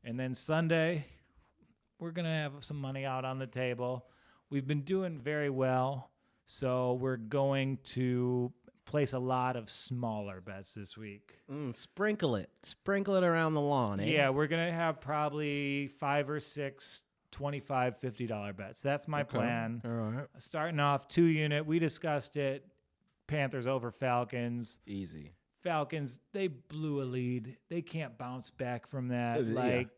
And then Sunday, we're going to have some money out on the table. We've been doing very well, so we're going to place a lot of smaller bets this week. Sprinkle it around the lawn, eh? Yeah, we're going to have probably 5 or 6 $25, $50 bets. That's my plan. All right. Starting off 2-unit, we discussed it. Panthers over Falcons. Easy. Falcons, they blew a lead. They can't bounce back from that.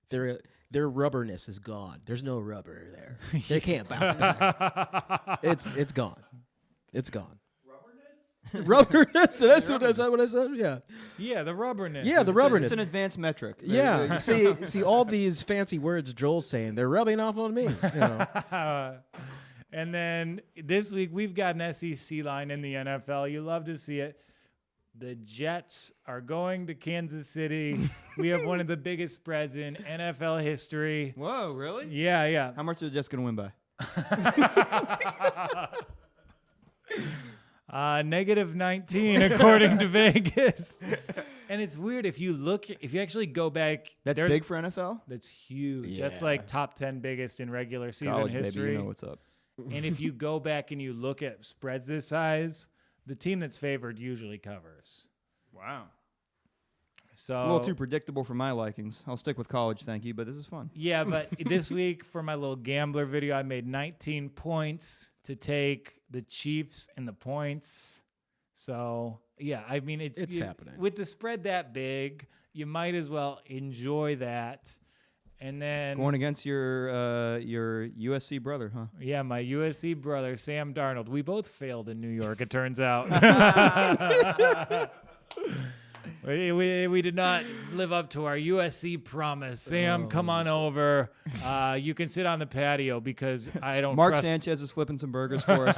Their rubberness is gone. There's no rubber there. They can't bounce back. It's gone. It's gone. Rubberness? That's what I said? Yeah. Yeah, the rubberness. Yeah, the rubberness. It's an advanced metric. Yeah. see all these fancy words Joel's saying, they're rubbing off on me. You know. And then this week, we've got an SEC line in the NFL. You love to see it. The Jets are going to Kansas City. We have one of the biggest spreads in NFL history. Whoa, really? Yeah. How much are the Jets going to win by? -19 according to Vegas. And it's weird if you actually go back. That's big for NFL? That's huge. Yeah. That's like top 10 biggest in regular season College, history. baby, you know what's up. And if you go back and you look at spreads this size, the team that's favored usually covers. Wow. So A little too predictable for my likings. I'll stick with college, thank you, but this is fun. Yeah, but this week for my little gambler video, I made 19 points to take the Chiefs and the points. So, yeah, I mean, it's happening. With the spread that big, you might as well enjoy that. And then Going against your USC brother, huh? yeah, my USC brother, Sam Darnold. We both failed in New York, it turns out. We did not live up to our USC promise. Sam, come on over. You can sit on the patio because I don't Mark trust... Sanchez is flipping some burgers for us.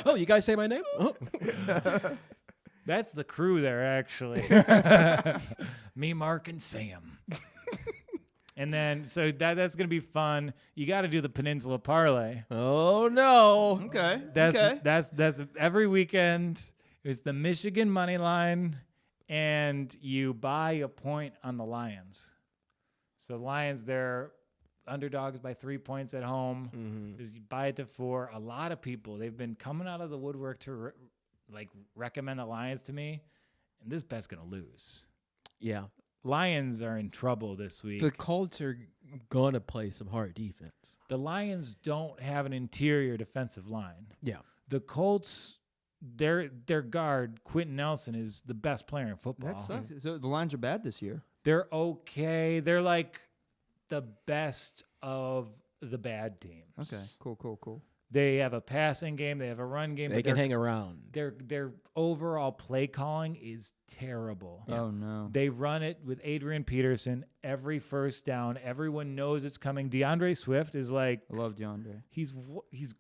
Oh, you guys say my name? Oh. That's the crew there, actually. Me, Mark, and Sam. And then, so that's going to be fun. You got to do the Peninsula parlay. Oh, no. Okay. That's every weekend. It's the Michigan money line, and you buy a point on the Lions. So Lions, they're underdogs by 3 points at home. Mm-hmm. Is you buy it to 4. A lot of people, they've been coming out of the woodwork to recommend the Lions to me, and this bet's going to lose. Yeah. Lions are in trouble this week. The Colts are going to play some hard defense. The Lions don't have an interior defensive line. Yeah. The Colts, their guard, Quentin Nelson, is the best player in football. That sucks. So the Lions are bad this year. They're okay. They're like the best of the bad teams. Okay, cool. They have a passing game. They have a run game. They can hang around. Their overall play calling is terrible. Yeah. Oh, no. They run it with Adrian Peterson every first down. Everyone knows it's coming. DeAndre Swift is like... I love DeAndre. He's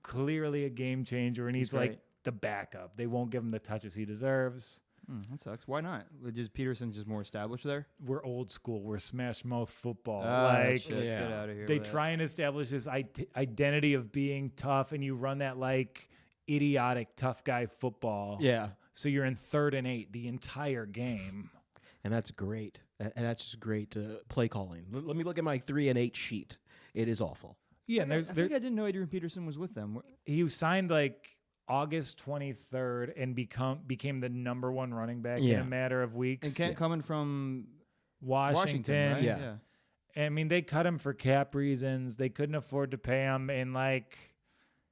clearly a game changer, and he's right. like the backup. They won't give him the touches he deserves. That sucks. Why not? Peterson's just more established there? We're old school. We're smash mouth football. Shit. Yeah. Get out of here. They with try and establish this identity of being tough, and you run that like idiotic tough guy football. Yeah. So you're in 3rd and 8 the entire game. And that's great. And that's just great play calling. Let me look at my 3 and 8 sheet. It is awful. Yeah, and I think I didn't know Adrian Peterson was with them. he signed like August 23rd and became the number 1 running back in a matter of weeks. And coming from Washington. right? Yeah. I mean, they cut him for cap reasons. They couldn't afford to pay him, and like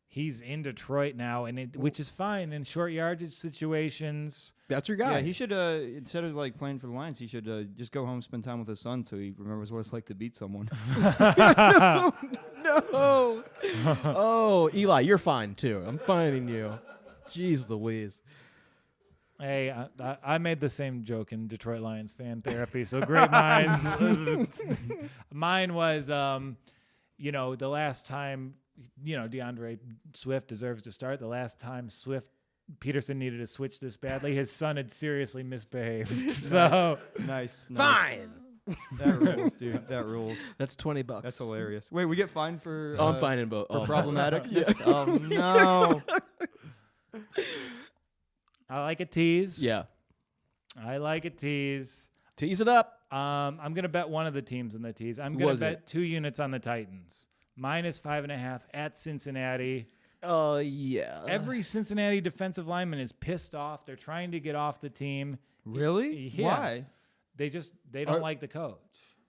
he's in Detroit now, and which is fine in short yardage situations. That's your guy. Yeah, he should instead of like playing for the Lions, he should just go home, spend time with his son, so he remembers what it's like to beat someone. No. Oh, Eli, you're fine too. I'm finding you. Jeez Louise. Hey, I made the same joke in Detroit Lions fan therapy, so great minds. Mine was, the last time, DeAndre Swift deserves to start. The last time Peterson needed to switch this badly, his son had seriously misbehaved. So Nice. Fine. That rules, dude. That rules. That's $20. That's hilarious. Wait, we get fined for... I'm fine in both. For problematic? Oh, no. I like a tease. Yeah. I like a tease. Tease it up. I'm going to bet one of the teams in the tees. I'm What going is to bet it? 2 units on the Titans. -5.5 at Cincinnati. Yeah. Every Cincinnati defensive lineman is pissed off. They're trying to get off the team. Really? Yeah. Why? They don't like the coach.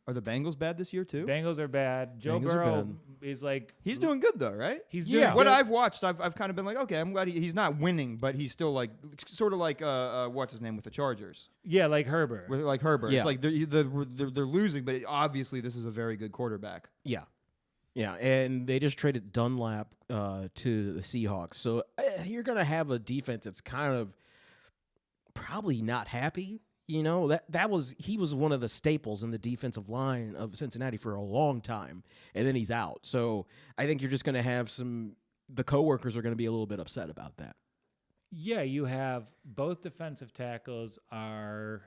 Are the Bengals bad this year too? Bengals are bad. Joe Bengals are Burrow bad. is like He's doing good though, right? he's Yeah. doing What good. I've watched, I've kind of been like, okay, I'm glad he's not winning, but he's still like sort of like what's his name with the Chargers, yeah, like Herbert. with like Herbert. Yeah. It's like they're losing, but obviously this is a very good quarterback. Yeah. Yeah, and they just traded Dunlap to the Seahawks. So you're going to have a defense that's kind of probably not happy. You know, he was one of the staples in the defensive line of Cincinnati for a long time, and then he's out. So I think you're just going to have the coworkers are going to be a little bit upset about that. Yeah, you have both defensive tackles are,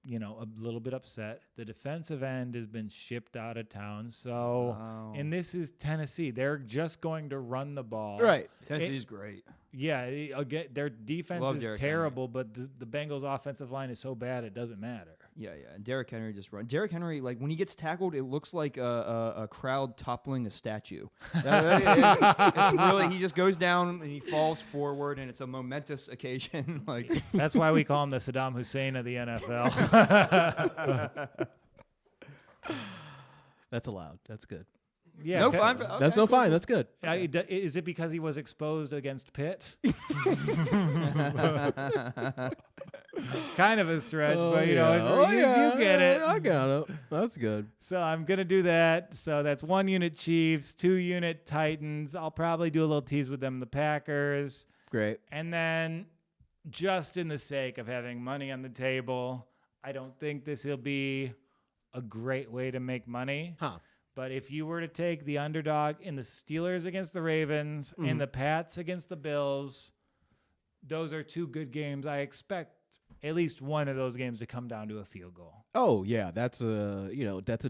a little bit upset. The defensive end has been shipped out of town. So, and this is Tennessee. They're just going to run the ball. Right. Tennessee's great. Yeah, again, their defense Love is Derrick terrible, but the Bengals' offensive line is so bad it doesn't matter. Yeah. And Derrick Henry just run. Derrick Henry, like when he gets tackled, it looks like a crowd toppling a statue. It's really, he just goes down and he falls forward, and it's a momentous occasion. Like That's why we call him the Saddam Hussein of the NFL. That's allowed. That's good. Yeah, no okay. fine. That's no fine. That's good. Is it because he was exposed against Pitt? Kind of a stretch, but you get it. I got it. That's good. So I'm gonna do that. So that's 1 unit Chiefs, 2 unit Titans. I'll probably do a little tease with them, the Packers, Great. and then just in the sake of having money on the table, I don't think this will be a great way to make money. Huh. But if you were to take the underdog in the Steelers against the Ravens and the Pats against the Bills, those are 2 good games. I expect at least one of those games to come down to a field goal. Oh yeah, that's a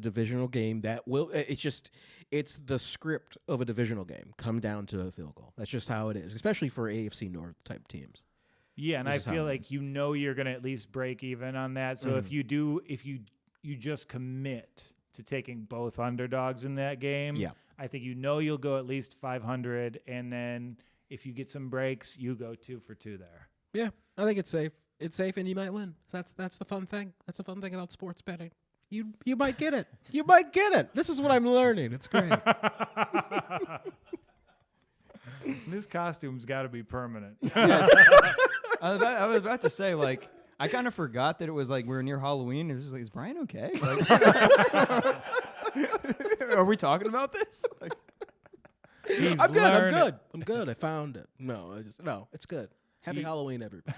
divisional game that will. It's the script of a divisional game come down to a field goal. That's just how it is, especially for AFC North type teams. Yeah, and This I is how feel it like is. you're gonna at least break even on that. So if you just commit to taking both underdogs in that game, Yeah. I think you'll go at least 500, and then if you get some breaks, you go 2 for 2 there. Yeah, I think it's safe. It's safe, and you might win. That's the fun thing. That's the fun thing about sports betting. You might get it. You might get it. This is what I'm learning. It's great. This costume's got to be permanent. Yes. I was about to say, like, I kind of forgot that it was like we were near Halloween. It was just like, is Brian okay? Like, are we talking about this? Like, He's I'm learned- good. I found it. No, it's good. Happy Halloween, everybody.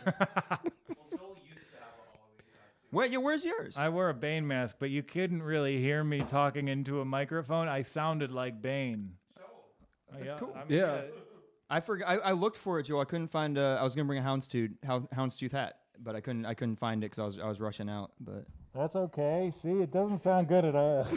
where's yours? I wore a Bane mask, but you couldn't really hear me talking into a microphone. I sounded like Bane. That's cool. Yeah. I forgot. I looked for it, Joe. I couldn't find. I was gonna bring a houndstooth hat, but I couldn't find it because I was rushing out. But That's okay. See, it doesn't sound good at all.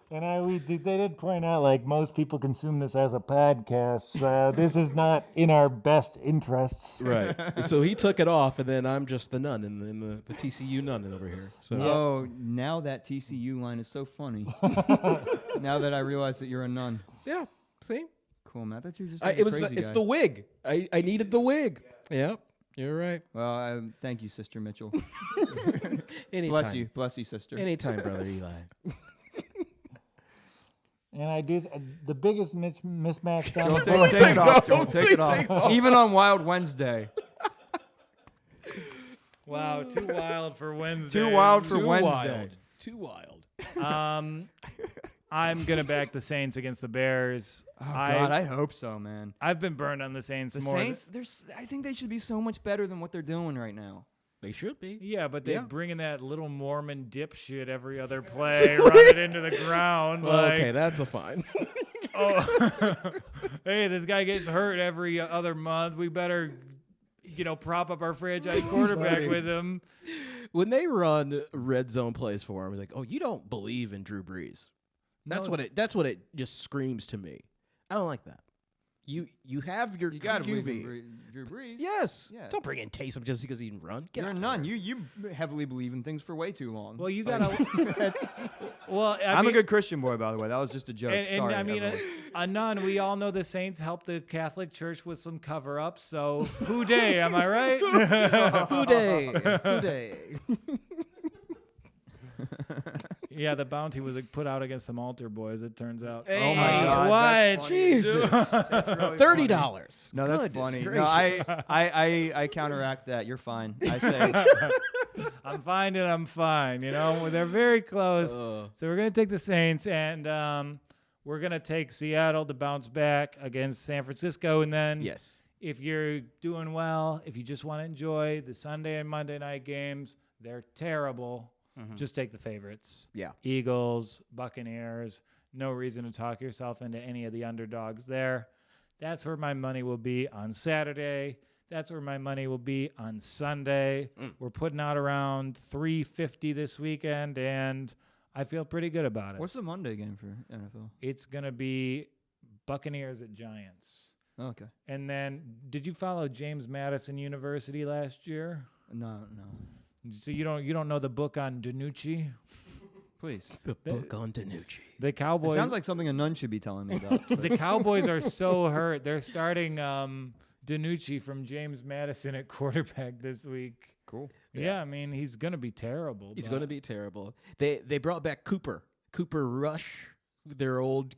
And they did point out, like, most people consume this as a podcast. This is not in our best interests. Right. So he took it off, and then I'm just the nun in the TCU nun over here. So oh, now that TCU line is so funny. Now that I realize that you're a nun. yeah. See, Cool, man. I thought you were just it's the wig. I needed the wig. Yep. You're right. Well, thank you, Sister Mitchell. Anytime. Bless you, sister. Anytime, brother Eli. And I do the biggest mismatch down Joel, the take board. it off. Joel, Please take it take off. off. Even on Wild Wednesday. Wow, too wild for Wednesday. Too wild for Too Wednesday. wild. Too wild. I'm gonna back the Saints against the Bears. Oh God, I hope so, man. I've been burned on the Saints The more. Saints, I think they should be so much better than what they're doing right now. They should be. Yeah, but they Yeah. bring in that little Mormon dipshit every other play, run it into the ground. Well, like, okay, that's a fine. oh, hey, this guy gets hurt every other month. We better, prop up our franchise quarterback with him. When they run red zone plays for him, it's like, oh, you don't believe in Drew Brees. That's No. what it just screams to me. I don't like that. You have your You got to believe QB. in Drew Brees. Yes. Yeah. Don't bring in Taysom just because he can run. Get You're a out of nun. here. You heavily believe in things for way too long. Well, you gotta. Well, I'm a good Christian boy, by the way. That was just a joke. And Sorry, I mean, everyone. a nun. We all know the saints helped the Catholic Church with some cover-ups. So who day? Am I right? Who day? Who day? Yeah, the bounty was put out against some altar boys. It turns out. Hey, Oh my God, that's What? funny. Jesus. That's really $30. funny. No, that's Goodness funny. gracious. No, I counteract that. You're fine. I say. I'm fine and I'm fine. You know, they're very close. So we're gonna take the Saints and we're gonna take Seattle to bounce back against San Francisco, and then Yes. if you're doing well, if you just want to enjoy the Sunday and Monday night games, they're terrible. Just take the favorites. Yeah. Eagles, Buccaneers. No reason to talk yourself into any of the underdogs there. That's where my money will be on Saturday. That's where my money will be on Sunday. We're putting out around $350 this weekend, and I feel pretty good about it. What's the Monday game for NFL? It's going to be Buccaneers at Giants. Oh, okay. And then, did you follow James Madison University last year? No. So you don't know the book on DiNucci? Please. The book on DiNucci. The It Cowboys. sounds like something a nun should be telling me about. but- The Cowboys are so hurt. They're starting DiNucci from James Madison at quarterback this week. Cool. Yeah, I mean he's gonna be terrible. He's but- going to be terrible. They brought back Cooper Rush, their old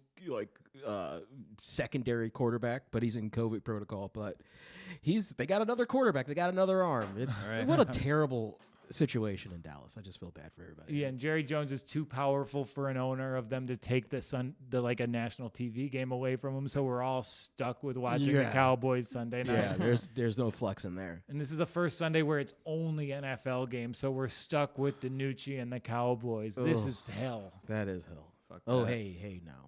secondary quarterback, but he's in COVID protocol. But they got another quarterback. They got another arm. It's what a terrible situation in Dallas. I just feel bad for everybody. Yeah, and Jerry Jones is too powerful for an owner of them to take a national TV game away from him. So we're all stuck with watching the Yeah. Cowboys Sunday night. Yeah, there's no flex in there. And this is the first Sunday where it's only NFL games, so we're stuck with DiNucci and the Cowboys. This Ugh. is hell. That is hell. Fuck Oh, that. hey now.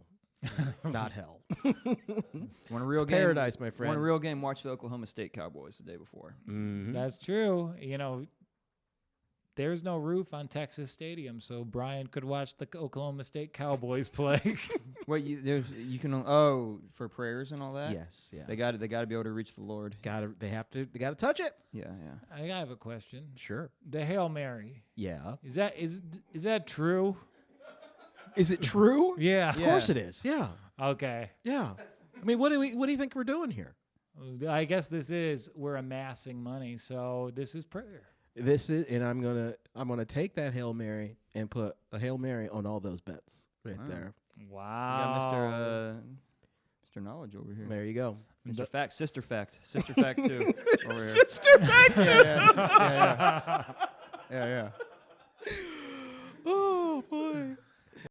Not hell. Want a real It's game? paradise, my Want friend. a real game? Watch the Oklahoma State Cowboys the day before. Mhm. That's true. You know, there's no roof on Texas Stadium, so Brian could watch the Oklahoma State Cowboys play. Wait, you can for prayers and all that. Yes, yeah. They got to be able to reach the Lord. They gotta touch it. Yeah. I have a question. Sure. The Hail Mary, Yeah. is that true? Is it true? Yeah. Of course it is. Yeah. Okay. Yeah. I mean, what do you think we're doing here? I guess we're amassing money, so this is prayer. And I'm gonna take that Hail Mary and put a Hail Mary on all those bets right there. Wow. You got Mr. Knowledge over here. There you go. Mr. Fact, Sister Fact too. Over here. Sister back to Yeah. Oh,